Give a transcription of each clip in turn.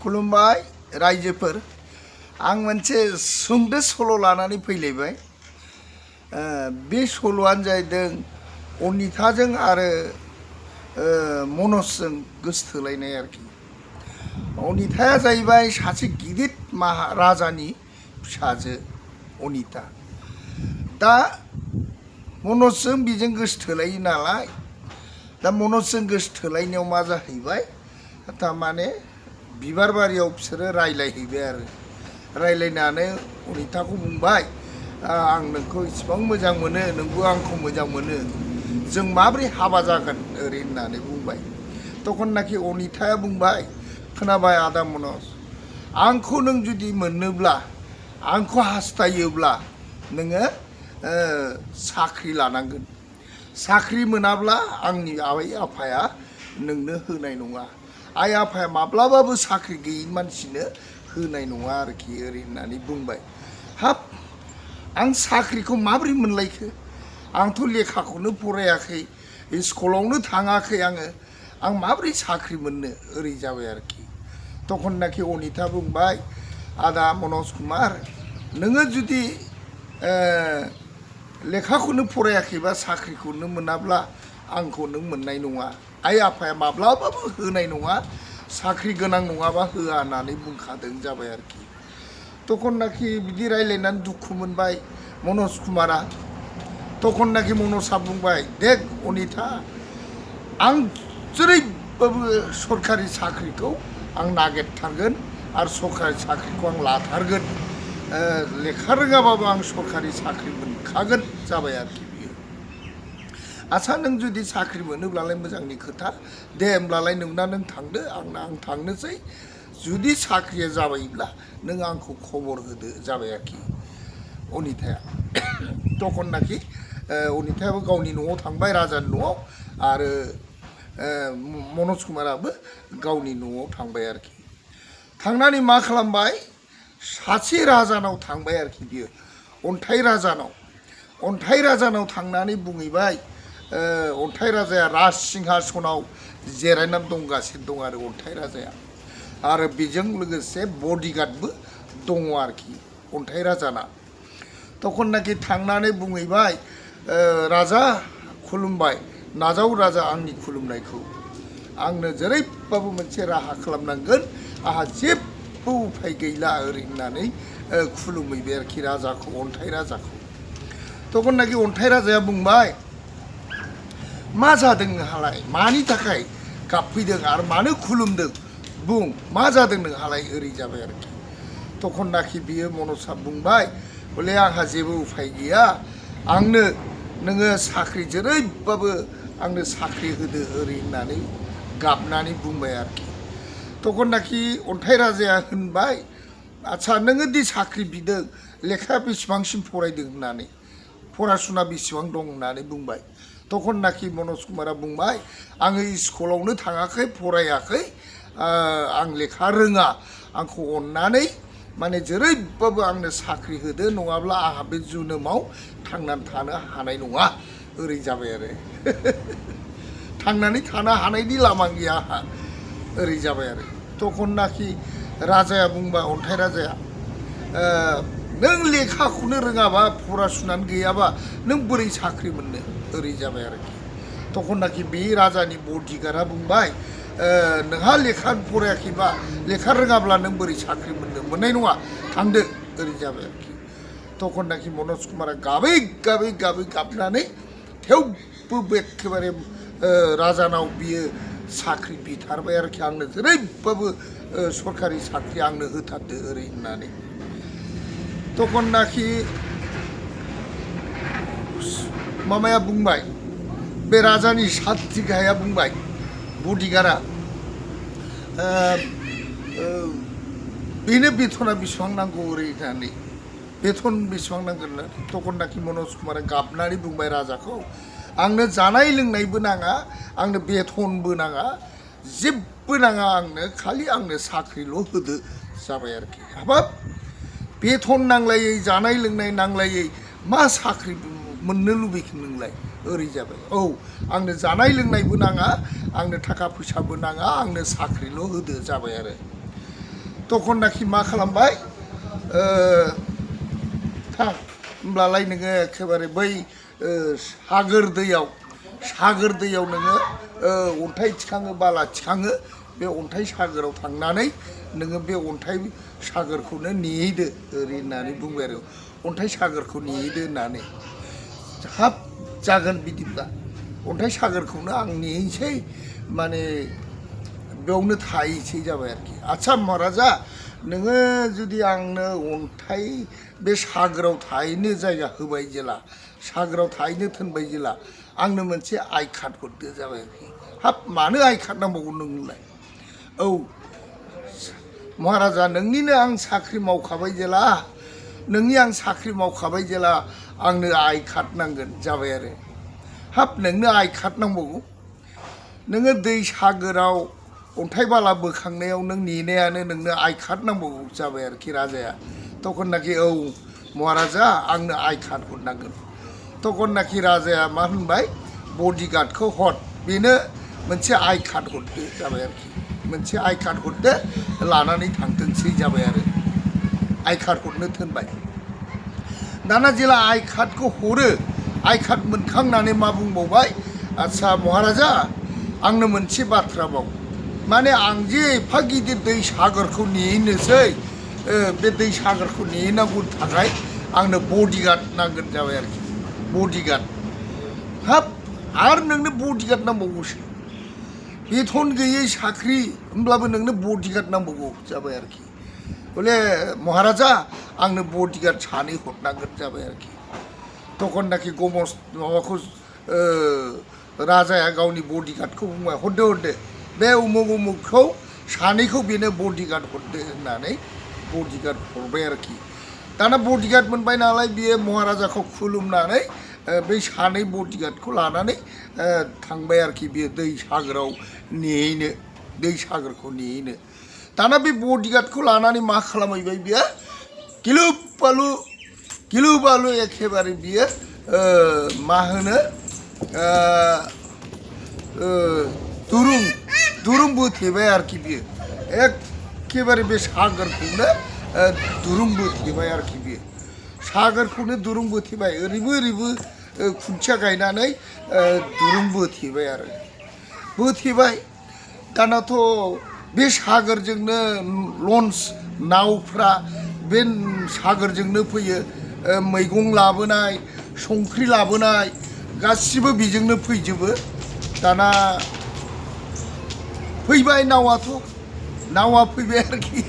खुलुमबाय रायजोफोर आं मोनसे सुंद' सल' लानानै फैलायबाय बे सल'आनो जाहैदों अनिताजों आरो मनजजों गोसथोलायनाय आरोखि। अनिताया जाहैबाय सासे गिदिर राजानि फिसाजो अनिता। दा मनजजों बेजों गोसथोलायो नालाय, दा मनजजों गोसथोलायनायाव मा जाहैबाय, थारमाने बिबार बारियाव बिसोरो रायलायहैबाय आरो रायलायनानै अनिताखौ बुंबाय, आं नोंखौ इसिबां मोजां मोनो, नोंबो आंखौ मोजां मोनो, जों माब्रै हाबा जागोन ओरै होननानै बुंबाय। तखननाखि अनिताया बुंबाय, खोनाबाय आदा मनज, आंखौ नों जुदि मोननोब्ला, आंखौ हास्थायोब्ला नोङो साख्रि लानांगोन। साख्रि मोनाब्ला आंनि आइ आफाया नोंनो होनाय नङा। आइ आफाया माब्लाबाबो साख्रि गैयि मानसिनो होनाय नङा आरोखि ओरै होननानै बुंबाय। हाब, आं साख्रिखौ माब्रै मोनलायखो? आंथ' लेखाखौनो फरायाखै, स्कुलावनो थाङाखै आं माब्रै साख्रि मोननो ओरै जाबाय आरोखि। तखननाखि अनिता बुंबाय, आदा मनज कुमार, नोङो जुदि लेखाखौनो फरायाखैबा साख्रिखौनो मोनाब्ला आंखौ नों मोननाय नङा। आइ आफाया माब्लाबाबो होनाय नङा, साख्रि गोनां नङाबा होआ होननानै बुंखादों जाबाय आरोखि। तखननाखि बिदि रायलायनानै दुखु मोनबाय मनज कुमारा। तखननाखि मनजआ बुंबाय, देख अनिता, आं जेरैबाबो सरखारि साख्रिखौ आं नागिरथारगोन आरो सरखारि साख्रिखौ आं लाथारगोन। लेखा रोङाबाबो आं सरखारि साख्रि मोनखागोन जाबाय आरोखि बियो। आच्छा, नों जुदि साख्रि मोनोब्लालाय मोजांनि खोथा, दे होमब्लालाय नोंना नों थांदो, आं थांनोसै। जुदि साख्रिया जाबायब्ला नों आंखौ खबर होदो जाबाय आरोखि अनिताया। तखननाखि अनितायाबो गावनि न'आव थांबाय, राजानि न'आव, आरो मनज कुमाराबो गावनि न'आव थांबाय आरोखि। थांनानै मा खालामबाय, सासे राजानाव थांबाय आरोखि बियो, अन्थाइ राजानाव। अन्थाइ राजानाव थांनानै बुंहैबाय, अन्थाइ राजाया राज सिंहासनाव जिरायनानै दंगासिनो दं आरो अन्थाइ राजाया, आरो बेजों लोगोसे बडिगार्डबो दङ आरोखि अन्थाइ राजाना। तखननाखि थांनानै बुंहैबाय, राजा खुलुमबाय, नाजाव राजा आंनि खुलुमनायखौ, आंनो जेरैबाबो मोनसे राहा खालामनांगोन, आंहा जेबो उफाय गैला ओरै होननानै खुलुमहैबाय आरोखि राजाखौ, अन्थाइ राजाखौ। तखननाखि अन्थाइ राजाया बुंबाय, मा जादों नोंहालाय, मानि थाखाय गाबफैदों आरो मानो खुलुमदों, बुं मा जादों नोंहालाय ओरै जाबाय आरोखि। तखननाखि बियो मनजआ बुंबाय, बले आंहा जेबो उफाय गैया, आंनो नोङो साख्रि जेरैबाबो आंनो साख्रि होदो ओरै होननानै गाबनानै बुंबाय आरोखि। तखननाखि अन्थाइ राजाया होनबाय, आच्छा, नोङो दि साख्रि बिदों, लेखाया बेसेबांसिम फरायदों होननानै, फरासुना बेसेबां दं होननानै बुंबाय। तखननाखि मनज कुमारा बुंबाय, आङो स्कुलावनो थाङाखै, फरायाखै, आं लेखा रोङा, आंखौ अननानै माने जेरैबाबो आंनो साख्रि होदो, नङाब्ला आंहा बे जोनोमाव थांनानै थानो हानाय नङा ओरै जाबाय आरो। थांनानै थानो हानायनि लामा गैया आंहा ओरै जाबाय आरो। तखननाखि राजाया बुंबाय, अन्थाइ राजाया, नों लेखाखौनो रोङाबा, फरासुनानै गैयाबा नों बोरै साख्रि मोननो ओरै जाबाय आरोखि। तखननाखि बे राजानि बडिगार्डआ बुंबाय, नोंहा लेखा फरायाखैबा, लेखा रोङाब्ला नों बोरै साख्रि मोननो, मोननाय नङा, थांदो ओरै जाबाय आरोखि। तखननाखि मनज कुमारा गाबै गाबै गाबै गाबनानै थेवबो एखेबारे राजानाव बियो साख्रि बिथारबाय आरोखि, आंनो जेरैबाबो सरखारि साख्रि आंनो होथारदो ओरै होननानै। तखननाखि माबाया बुंबाय, बे राजानि साथि गाहाया बुंबाय, बडिगार्डआ, बेनो बेथना बेसेबां नांगौ ओरै होननानै, बेथन बेसेबां नांगोन होननानै। तखननाखि मनज कुमारा गाबनानै बुंबाय राजाखौ, आंनो जानाय लोंनायबो नाङा, आंनो बेथनबो नाङा, जेबो नाङा आंनो, खालि आंनो साख्रिल' होदो जाबाय आरोखि। हाबाब, बेथन नांलायै, जानाय लोंनाय नांलायै, मा साख्रि मोननो लुबैखो नोंलाय ओरै जाबाय। औ, आंनो जानाय लोंनायबो नाङा, आंनो थाखा फैसाबो नाङा, आंनो साख्रिल' होदो जाबाय आरो। तखननाखि मा खालामबाय थां होमब्लालाय नोङो एखेबारे बै सागोर दैयाव नोङो अन्थाइ थिखाङो बाला थिखाङो बे अन्थाइ सागोराव थांनानै नोङो बे अन्थाइ सागोरखौनो नेहैदो ओरै होननानै बुंबाय आरो अन्थाइ सागोरखौ नेहैदो होननानै हाब जागोन बिदिब्ला अन्थाइ सागोरखौनो आं नेहैसै माने बेयावनो थाहैसै जाबाय आरोखि आच्छा महाराजा नोङो जुदि आंनो अन्थाइ बे सागोराव थाहैनो जायगा होबाय जेला सागोराव थाहैनो थोनबाय जेला आंनो मोनसे आइ कार्ड हरदो जाबाय आरोखि हाब मानो आइ कार्ड नांबावगौ नोंनोलाय औ महाराजा नोंनिनो आं साख्रि मावखाबाय जेला नोंनि आं साख्रि मावखाबाय जेला आंनो आइ कार्ड नांगोन जाबाय आरो हाब नोंनो आइ कार्ड नांबावगौ नोङो दै सागोराव अन्थाइ बाला बोखांनायाव नों नेनायानो नोंनो आइ कार्ड नांबावगौ जाबाय आरोखि राजाया तखननाखि औ महाराजा आंनो आइ कार्ड हरनांगोन तखननाखि राजाया मा होनबाय बडिगार्डखौ हर बेनो मोनसे आइ कार्ड हरदो जाबाय आरोखि मोनसे आइ कार्ड हरदो लानानै थांथोंसै जाबाय आरो आइ कार्ड हरनो थोनबाय दाना जेला आइ कार्डखौ हरो आइ कार्ड मोनखांनानै मा बुंबावबाय आच्छा महाराजा आंनो मोनसे बाथ्रा बाव माने आं जे एफा गिदिर दै सागरखौ नेहैनोसै बे दै सागरखौ नेहैनांगौनि थाखाय आंनो बडिगार्ड नांगोन जाबाय आरोखि बडिगार्ड हाब आरो नोंनो बडिगार्ड नांबावगौसो बेथन गैयै साख्रि होमब्लाबो नोंनो बडिगार्ड नांबावगौ जाबाय आरोखि बले महाराजा आंनो बडिगार्ड सानै हरनांगोन जाबाय आरोखि तखननाखि माबाखौ राजाया गावनि बडिगार्डखौ बुंबाय हरदो बे उमुखखौ सानैखौ बेनो बडिगार्ड हरदो होननानै बडिगार्ड हरबाय आरोखि दाना बडिगार्ड मोनबाय नालाय बियो महाराजाखौ खुलुमनानै बै सानै बडिगार्डखौ लानानै थांबाय आरोखि बियो दै सागोराव नेहैनो दै सागोरखौ नेहैनो दाना बे बडिगार्डखौ लानानै मा खालामहैबाय बियो गिलु बालु एखेबारे बियो मा होनो दुरुं बोथेबाय आरोखि बियो एखेबारे बे सागोरखौनो दुरुं बोथेबाय आरोखि बियो सागोरखौनो दुरुं बोथेबाय ओरैबो खुन्थिया गायनानै दुरुं बोथेबाय आरो बोथेबाय दानाथ' बे सागोरजोंनो लन्स नावफ्रा बे सागोरजोंनो फैयो मैगं लाबोनाय संख्रि लाबोनाय गासिबो बेजोंनो फैजोबो दाना फैबाय नावा फैबाय आरोखि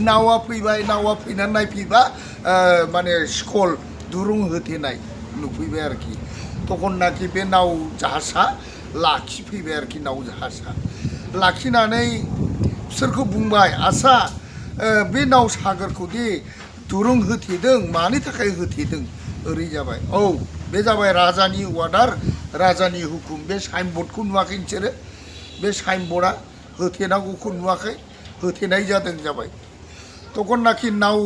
नावा फैनानै नायफैबा माने स्कल दुरुं होथेनाय नुफैबाय आरोखि तखननाखि बे नाव जाहाजा लाखिफैबाय आरोखि नाव जाहाजा लाखिनानै बिसोरखौ बुंबाय आच्छा बे नाव सागोरखौ दि दुरुं होथेदों मानि थाखाय होथेदों ओरै जाबाय औ बे जाबाय राजानि अर्डार राजानि हुकुम बे साइनबर्डखौ नुवाखै नोंसोरो बे साइनबर्डआ होथेनांगौखौ नुवाखै होथेनाय जादों जाबाय तखननाखि नाव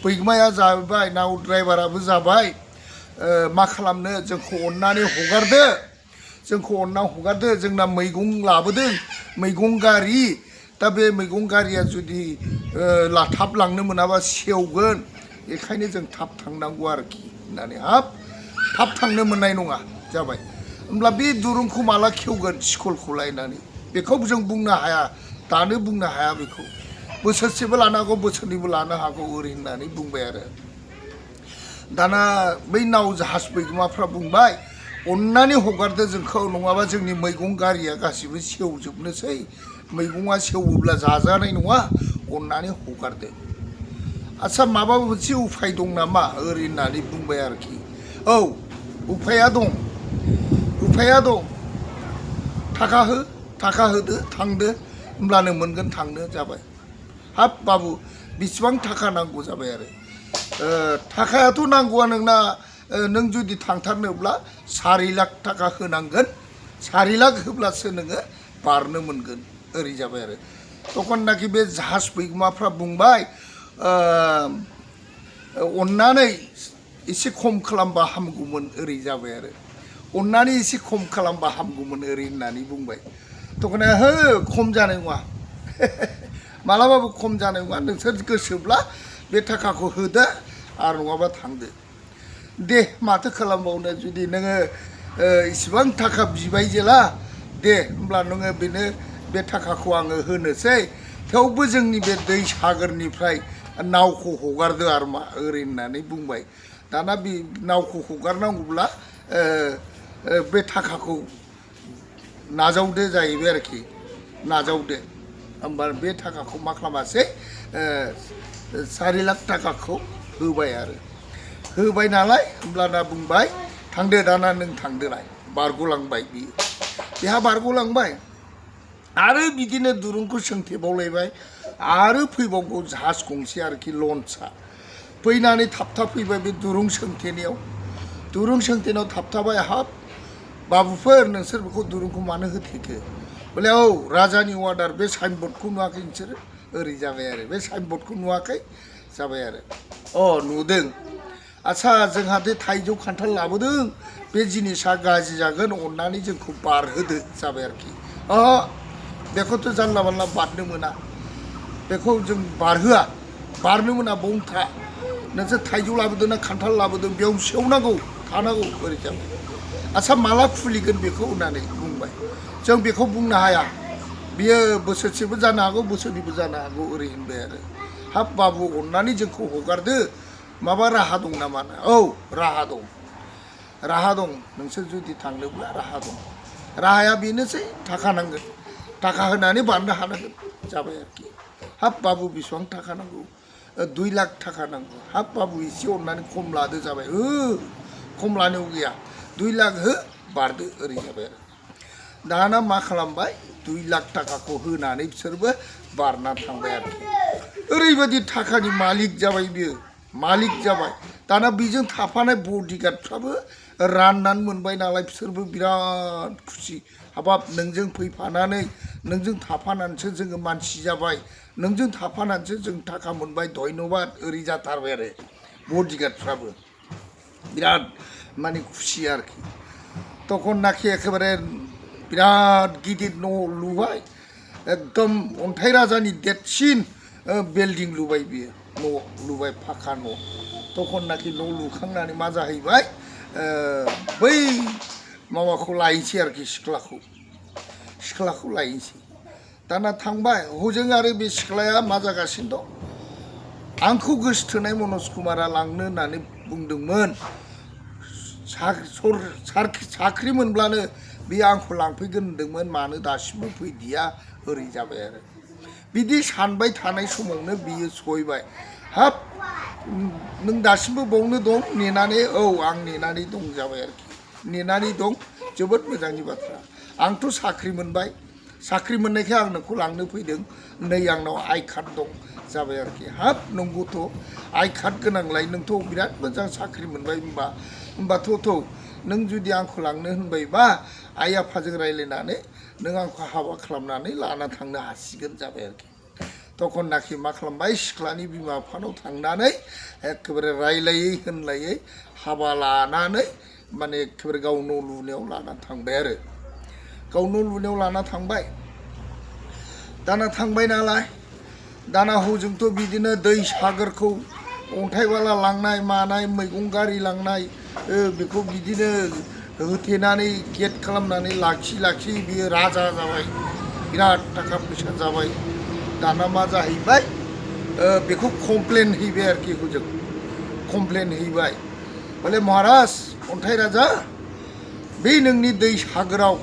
बैगमाया जाबाय नाव ड्राइभाराबो जाबाय मा खालामनो जोंखौ अननानै हगारदो जोंना मैगं लाबोदों मैगं गारि दा बे मैगं गारिया जुदि लाथाब लांनो मोनाबा सेवगोन बेखायनो जों थाब थांनांगौ आरोखि होननानै हाब थाब थांनो मोननाय नङा जाबाय होमब्ला बे दुरुंखौ माला खेवगोन स्कुलखौ लायनानै बेखौ जों बुंनो हाया दानो बुंनो हाया बेखौ बोसोरसेबो लानो हागौ बोसोरनैबो लानो हागौ ओरै होननानै बुंबाय आरो दाना बै नाव जाहाज बैगमाफ्रा बुंबाय अननानै हगारदो जोंखौ नङाबा जोंनि मैगं गारिया गासिबो सेवजोबनोसै मैगङा सेवोब्ला जाजानाय नङा अननानै हगारदो आच्छा माबा मोनसे उफाय दं नामा ओरै होननानै बुंबाय आरोखि औ उफाया दं थाखा होदो थांदो होमब्लानो मोनगोन थांनो जाबाय हाब बाबु बेसेबां थाखा नांगौ जाबाय आरो थाखायाथ' नांगौआ नोंना नों जुदि थांथारनोब्ला 4 लाख थाखा होनांगोन 4 लाख होब्लासो नोङो बारनो मोनगोन ओरै जाबाय आरो तखननाखि बे जाहाज बैगमाफ्रा बुंबाय अननानै एसे खम खालामबा हामगौमोन ओरै जाबाय आरो अननानै एसे खम खालामबा हामगौमोन ओरै होननानै बुंबाय तखन हो खम जानाय नङा मालाबाबो खम जानाय नङा नोंसोर गोसोब्ला बे थाखाखौ होदो आरो नङाबा थांदो दे माथो खालामबावनो जुदि नोङो इसिबां थाखा बिबाय जेला दे होमब्ला नोङो बेनो बे थाखाखौ आङो होनोसै थेवबो जोंनि बे दै सागोरनिफ्राय नावखौ हगारदो आरो मा ओरै होननानै बुंबाय दाना बे नावखौ हगारनांगौब्ला बे थाखाखौ नाजावदो जाहैबाय आरोखि नाजावदो होमबा बे थाखाखौ मा खालामासै 4 लाख थाखाखौ होबाय आरो होबाय नालाय होमब्लाना बुंबाय थांदो दाना नों थांदोलाय बारग'लांबाय बियो बेहा बारग'लांबाय आरो बिदिनो दुरुंखौ सोंथेबावलायबाय आरो फैबावगौ जाहाज गंसे आरोखि लन्चआ फैनानै थाबथाफैबाय बे दुरुं सोंथेनायाव थाबथाबाय हाब बाबुफोर नोंसोर बेखौ दुरुंखौ मानो होथेखो बोले औ राजानि अर्डार बे साइनबर्डखौ नुवाखै नोंसोरो ओरै जाबाय आरो बे साइनबर्डखौ नुवाखै जाबाय आरो नुदों आच्छा जोंहा दे थाइजौ खान्थाल लाबोदों बे जिनिसा गाज्रि जागोन अननानै जोंखौ बारहोदो जाबाय आरोखि बेखौथ' जानला मानला बारनो मोना बेखौ जों बारहोआ बारनो मोना बावनो था नोंसोर थाइजौ लाबोदों ना खान्थाल लाबोदों बेयाव सेवनांगौ थानांगौ ओरै जाबाय आच्छा माला खुलिगोन बेखौ होननानै बुंबाय जों बेखौ बुंनो हाया बियो बोसोरसेबो जानो हागौ बोसोरनैबो जानो हागौ ओरै होनबाय आरो हाब बाबु अननानै जोंखौ हगारदो माबा राहा दं नामा राहा दं नोंसोर जुदि थांनोब्ला राहा दं राहाया बेनोसै थाखा नांगोन थाखा होनानै बारनो हानांगोन जाबाय आरोखि हाब बाबु बेसेबां थाखा नांगौ 2 लाख थाखा नांगौ हाब बाबु एसे अननानै खम लादो जाबाय खम लानायाव गैया 2 लाख हो बारदो ओरै जाबाय आरो दाना मा खालामबाय 2 लाख थाखाखौ होनानै बिसोरबो बारना थांबाय आरोखि ओरैबायदि थाखानि मालिक जाबाय बियो मालिक जाबाय दाना बेजों थाफानाय बडिगार्डफ्राबो राननानै मोनबाय नालाय बिसोरबो बिराद खुसि हाबाब नोंजों फैफानानै नोंजों थाफानानैसो जोङो मानसि जाबाय नोंजों थाफानानैसो जों थाखा मोनबाय धन्यबाद ओरै जाथारबाय आरो बडिगार्डफ्राबो बिराद माने खुसि आरोखि तखननाखि एखेबारे बिराद गिदिर न' लुबाय एकदम अन्थाइ राजानि देरसिन बिल्डिं लुबाय बियो न' लुबाय फाखा न' तखननाखि न' लुखांनानै मा जाहैबाय बै माबाखौ लायनोसै आरोखि सिख्लाखौ लायनोसै दाना थांबाय हजों आरो बे सिख्लाया मा जागासिनो दं आंखौ गोसोथोनाय मनज कुमारा लांनो होननानै बुंदोंमोन साख्रि मोनब्लानो बियो आंखौ लांफैगोन होनदोंमोन मानो दासिमबो फैदिया ओरै जाबाय आरो बिदि सानबाय थानाय समावनो बियो सहैबाय हाब नों दासिमबो बावनो दं नेनानै आं नेनानै दं जाबाय आरोखि नेनानै दं जोबोद मोजांनि बाथ्रा आंथ' साख्रि मोनबाय साख्रि मोननायखाय आं नोंखौ लांनो फैदों नै आंनाव आइ कार्ड दं जाबाय आरोखि हाब नंगौथ' आइ कार्ड गोनांलाय नोंथ' बिराद मोजां साख्रि मोनबाय होमबाथ' नों जुदि आंखौ लांनो होनबायबा आइ आफाजों रायज्लायनानै नों आंखौ हाबा खालामनानै लाना थांनो हासिगोन जाबाय आरोखि तखननाखि मा खालामबाय सिख्लानि बिमा बिफानाव थांनानै एखेबारे रायलायै होनलायै हाबा लानानै माने एखेबारे गाव न' लुनायाव लाना थांबाय आरो गाव न' लुनायाव लाना थांबाय दाना थांबाय नालाय दाना हजोंथ' बिदिनो दै सागोरखौ अन्थाइबाला लांनाय मानाय मैगं गारि लांनाय बेखौ बिदिनो होथेनानै गेट खालामनानै लाखि बियो राजा जाबाय बिराद थाखा फैसा जाबाय दाना मा जाहैबाय बेखौ कमप्लेन हैबाय आरोखि हजों कमप्लेन हैबाय बोले महाराज अन्थाइ राजा बे नोंनि दै सागोराव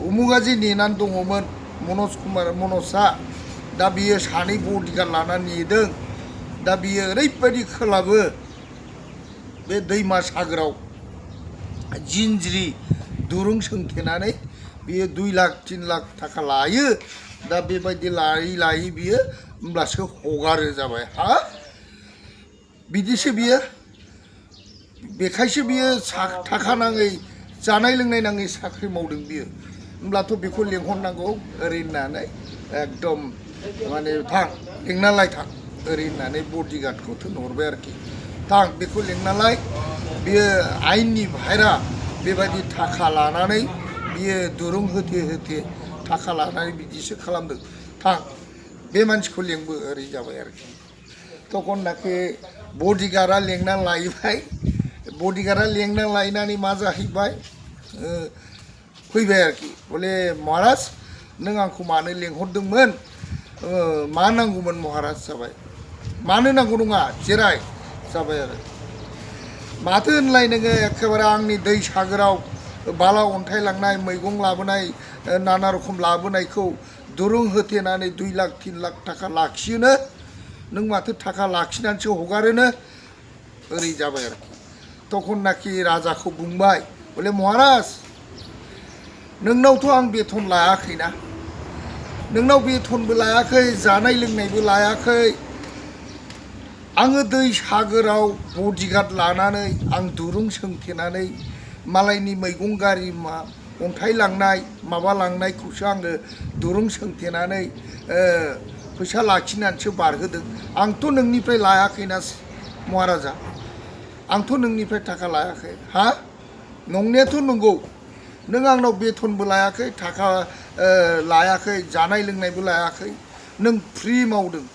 उमुगा जे नेनानै दङमोन मनजआ दा बियो 2 बडिगार्ड लानानै नेदों दा बियो ओरैबायदि खोलाबो बे दैमा सागोराव जिन्ज्रि दुरुं सोंथेनानै बियो 2 लाख 3 लाख थाखा लायो दा बेबायदि लायै बियो होमब्लासो हगारो जाबाय हा बिदिसो बियो बेखायसो बियो थाखा नाङै जानाय लोंनाय नाङै साख्रि मावदों बियो होमब्लाथ' बेखौ लेंहरनांगौ ओरै होननानै एकदम माने थां लेंनालाय थां ओरै होननानै बडिगार्डखौ थिनहरबाय आरोखि थां बेखौ लेंनालाय बियो आइननि बाहेरा बेबायदि थाखा लानानै बियो दुरुं होथे थाखा लानानै बिदिसो खालामदों थां बे मानसिखौ लेंबो ओरै जाबाय आरोखि तखन नाखि बडिगार्डआ लेंना लायबाय बडिगार्डआ लेंना लायनानै मा जाहैबाय फैबाय आरोखि बले महाराज नों आंखौ मानो लेंहरदोंमोन मा नांगौमोन महाराज जाबाय मानो नांगौ नङा जिराय जाबाय आरो माथो होनलाय नोङो एखेबारे आंनि दै सागोराव बाला अन्थाइ लांनाय मैगं लाबोनाय नाना रखम लाबोनायखौ दुरुं होथेनानै 2 लाख 3 लाख थाखा लाखियोनो नों माथो थाखा लाखिनानैसो हगारोनो ओरै जाबाय आरोखि तखन नाखि राजाखौ बुंबाय बले महाराज नोंनावथ' आं बेथन लायाखैना नोंनाव बेथनबो लायाखै जानाय लोंनायबो लायाखै आङो दै सागोराव बडिगार्ड लानानै आं दुरुं सोंथेनानै मालायनि मैगं गारि अन्थाइ लांनाय माबा लांनायखौसो आङो दुरुं सोंथेनानै फैसा लाखिनानैसो बारहोदों आंथ' नोंनिफ्राय लायाखैना महाराजा आंथ' नोंनिफ्राय थाखा लायाखै हा नंनायाथ' नंगौ नों आंनाव बेथनबो लायाखै थाखा लायाखै जानाय लोंनायबो लायाखै नों फ्रि मावदों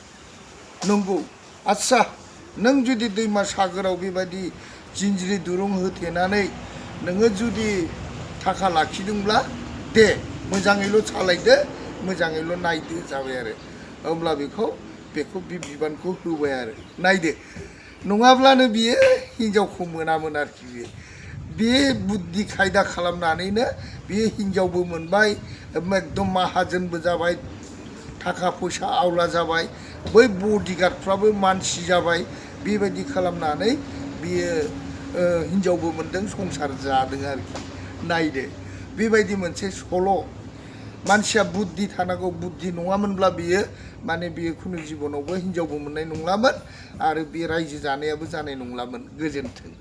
नंगौ आच्छा नों जुदि दैमा सागोराव बेबायदि जिन्ज्रि दुरुं होथेनानै नोङो जुदि थाखा लाखिदोंब्ला दे मोजाङैल' सालायदो मोजाङैल' नायदो जाबाय आरो होमब्ला बेखौ बे बिबानखौ होबाय आरो नायदो नङाब्लानो बियो हिनजावखौ मोनामोन आरोखि बे बुद्धि खायदा खालामनानैनो बियो हिनजावबो मोनबाय एकदम माहाजोनबो जाबाय थाखा फैसा आवला जाबाय बै बडिगार्डफ्राबो मानसि जाबाय बेबायदि खालामनानै बियो हिनजावबो मोनदों संसार जादों आरोखि नायदो बेबायदि मोनसे सल' मानसिया बुद्धि थानांगौ बुद्धि नङामोनब्ला बियो माने बियो खुनु जिबनावबो हिनजावबो मोननाय नंलामोन आरो बे रायजो जानायाबो जानाय नंलामोन गोजोन्थों।